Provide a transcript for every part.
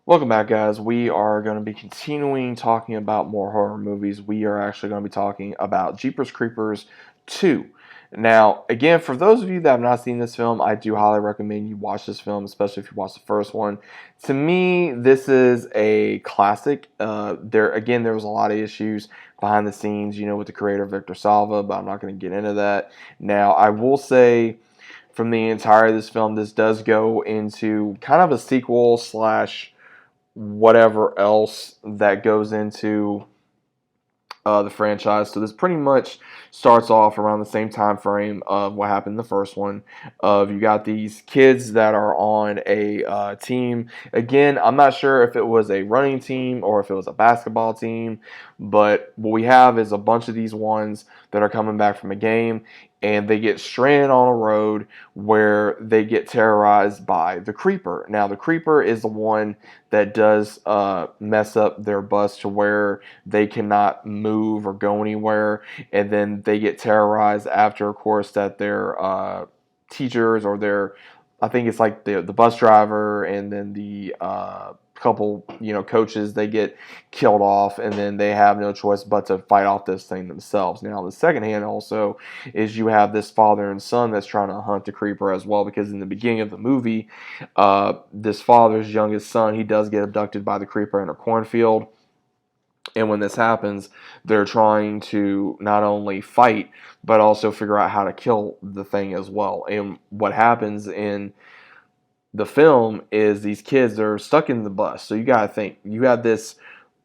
Welcome back, guys. We are going to be continuing talking about more horror movies. We are actually going to be talking about Jeepers Creepers 2. Now, again, for those of you that have not seen this film, I do highly recommend you watch this film, especially if you watch the first one. To me, this is a classic. There was a lot of issues behind the scenes, with the creator Victor Salva, but I'm not going to get into that. Now, I will say, from the entirety of this film, this does go into kind of a sequel slash whatever else that goes into the franchise. So this pretty much starts off around the same time frame of what happened in the first one. Of you got these kids that are on a team. Again, I'm not sure if it was a running team or if it was a basketball team, but what we have is a bunch of these ones that are coming back from a game, and they get stranded on a road where they get terrorized by the Creeper. Now, the Creeper is the one that does mess up their bus to where they cannot move or go anywhere, and then they get terrorized after, of course, that their teachers or their, I think it's like the bus driver and then the couple coaches, they get killed off, and then they have no choice but to fight off this thing themselves. Now, the second hand also is you have this father and son that's trying to hunt the Creeper as well, because in the beginning of the movie, this father's youngest son, he does get abducted by the Creeper in a cornfield. And when this happens, they're trying to not only fight, but also figure out how to kill the thing as well. And what happens in the film is these kids are stuck in the bus. So you got to think, you have this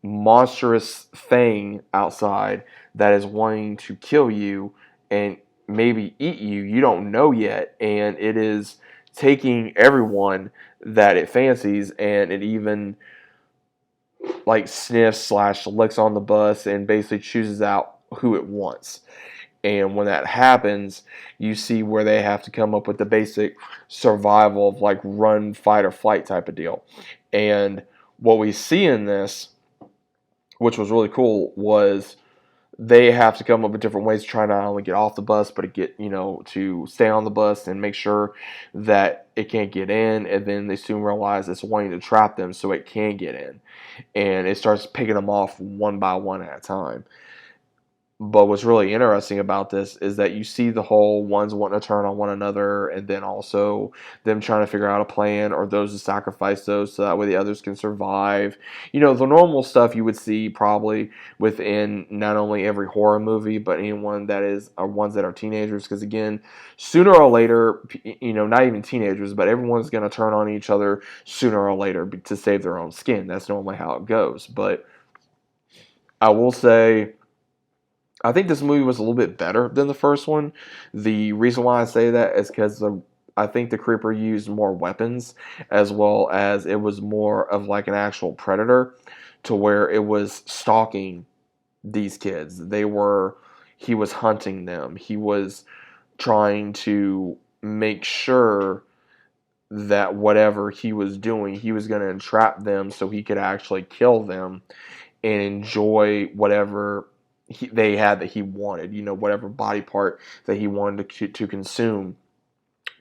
monstrous thing outside that is wanting to kill you and maybe eat you. You don't know yet. And it is taking everyone that it fancies, and it even like sniffs slash licks on the bus and basically chooses out who it wants. And when that happens, you see where they have to come up with the basic survival of like run, fight, or flight type of deal. And what we see in this, which was really cool, was they have to come up with different ways to try not only get off the bus, but to get, to stay on the bus and make sure that it can't get in. And then they soon realize it's wanting to trap them so it can get in. And it starts picking them off one by one at a time. But what's really interesting about this is that you see the whole ones wanting to turn on one another, and then also them trying to figure out a plan, or those to sacrifice those so that way the others can survive. The normal stuff you would see probably within not only every horror movie, but anyone that are ones that are teenagers. Because again, sooner or later, not even teenagers, but everyone's going to turn on each other sooner or later to save their own skin. That's normally how it goes. But I will say, I think this movie was a little bit better than the first one. The reason why I say that is because I think the Creeper used more weapons, as well as it was more of like an actual predator, to where it was stalking these kids. He was hunting them. He was trying to make sure that whatever he was doing, he was going to entrap them so he could actually kill them and enjoy whatever they had that he wanted, whatever body part that he wanted to consume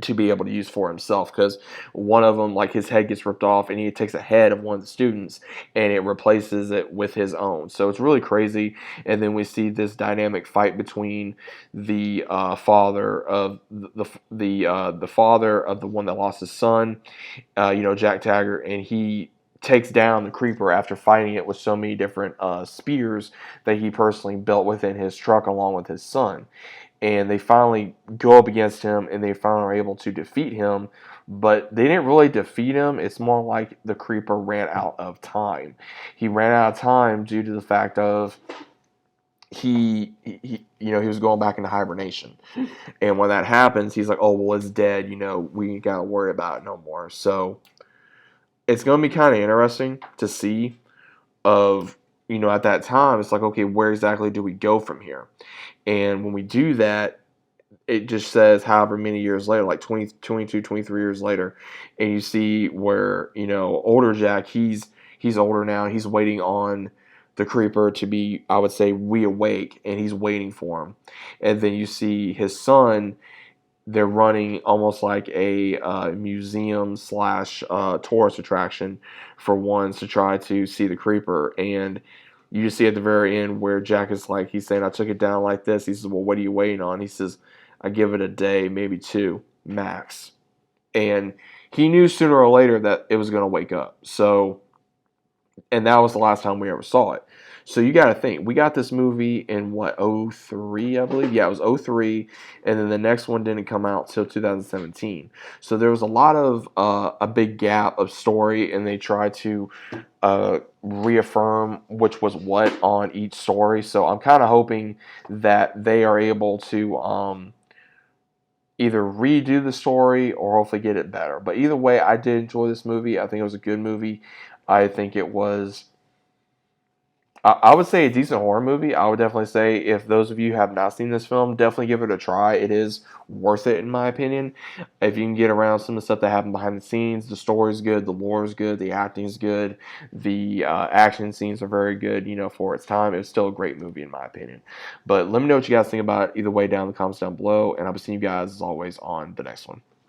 to be able to use for himself. Because one of them, like his head gets ripped off, and he takes a head of one of the students and it replaces it with his own. So it's really crazy. And then we see this dynamic fight between the father of the father of the one that lost his son, Jack Taggart, and he takes down the Creeper after fighting it with so many different spears that he personally built within his truck along with his son. And they finally go up against him, and they finally are able to defeat him. But they didn't really defeat him. It's more like the Creeper ran out of time. He ran out of time due to the fact of he was going back into hibernation. And when that happens, he's like, oh, well, it's dead. We ain't got to worry about it no more. So it's going to be kind of interesting to see at that time, it's like, okay, where exactly do we go from here? And when we do that, it just says however many years later, like 20, 22, 23 years later, and you see where, older Jack, he's older now, he's waiting on the Creeper to be, I would say, reawake, and he's waiting for him. And then you see his son, they're running almost like a museum slash tourist attraction for ones to try to see the creeper. And you just see at the very end where Jack is like, he's saying, I took it down like this. He says, well, what are you waiting on? He says, I give it a day, maybe two max. And he knew sooner or later that it was going to wake up. So, and that was the last time we ever saw it. So you got to think, we got this movie in what, '03, I believe? Yeah, it was '03, and then the next one didn't come out till 2017. So there was a lot of a big gap of story, and they tried to reaffirm which was what on each story. So I'm kind of hoping that they are able to either redo the story or hopefully get it better. But either way, I did enjoy this movie. I think it was a good movie. I think it was, I would say, a decent horror movie. I would definitely say, if those of you have not seen this film, definitely give it a try. It is worth it, in my opinion. If you can get around some of the stuff that happened behind the scenes, the story is good, the lore is good, the acting is good, the action scenes are very good. For its time, it's still a great movie, in my opinion. But let me know what you guys think about it either way down in the comments down below, and I'll be seeing you guys, as always, on the next one.